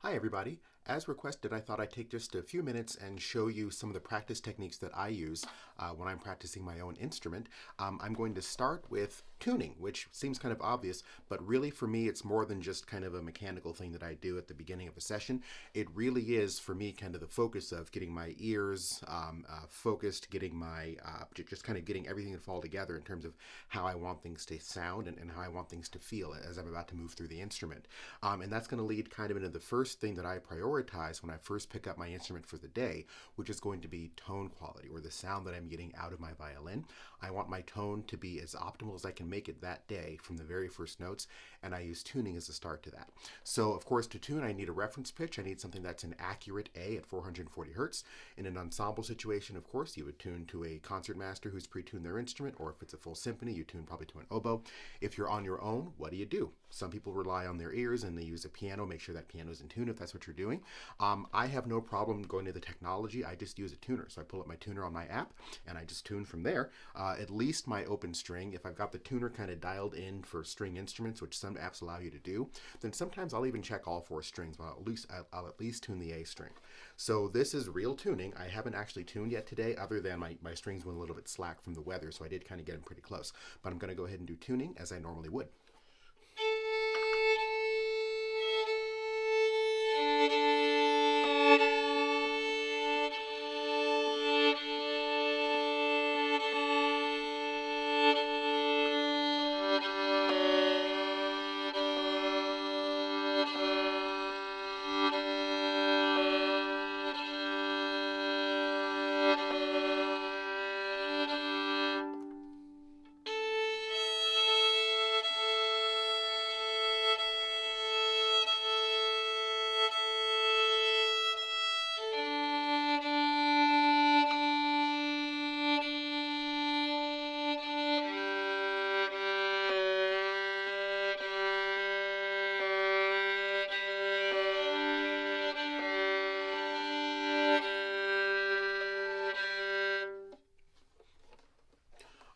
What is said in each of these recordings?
Hi everybody. As requested, I thought I'd take just a few minutes and show you some of the practice techniques that I use when I'm practicing my own instrument. I'm going to start with tuning, which seems kind of obvious, but really for me it's more than just kind of a mechanical thing that I do at the beginning of a session. It really is for me kind of the focus of getting my ears focused, getting my just kind of getting everything to fall together in terms of how I want things to sound and how I want things to feel as I'm about to move through the instrument. And that's going to lead kind of into the first thing that I prioritize when I first pick up my instrument for the day, which is going to be tone quality, or the sound that I'm getting out of my violin. I want my tone to be as optimal as I can make it that day from the very first notes, and I use tuning as a start to that. So, of course, to tune, I need a reference pitch. I need something that's an accurate A at 440 hertz. In an ensemble situation, of course, you would tune to a concertmaster who's pre-tuned their instrument, or if it's a full symphony, you tune probably to an oboe. If you're on your own, what do? Some people rely on their ears and they use a piano, make sure that piano is in tune if that's what you're doing. I have no problem going to the technology. I just use a tuner. So I pull up my tuner on my app and I just tune from there. At least my open string, if I've got the tuner kind of dialed in for string instruments, which some apps allow you to do, then sometimes I'll even check all four strings, but I'll at least tune the A string. So this is real tuning. I haven't actually tuned yet today, other than my strings went a little bit slack from the weather, so I did kind of get them pretty close. But I'm going to go ahead and do tuning as I normally would.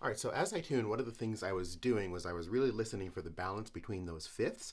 All right, so as I tuned, one of the things I was doing was I was really listening for the balance between those fifths.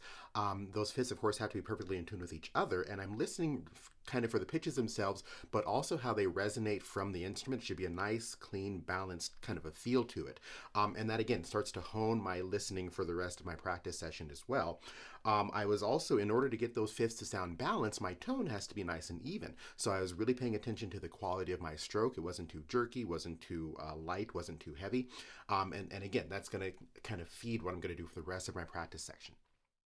Those fifths, of course, have to be perfectly in tune with each other, and I'm listening kind of for the pitches themselves, but also how they resonate from the instrument. It should be a nice, clean, balanced kind of a feel to it. And that, again, starts to hone my listening for the rest of my practice session as well. I was also, in order to get those fifths to sound balanced, my tone has to be nice and even. So I was really paying attention to the quality of my stroke. It wasn't too jerky, wasn't too light, wasn't too heavy. And again, that's going to kind of feed what I'm going to do for the rest of my practice section.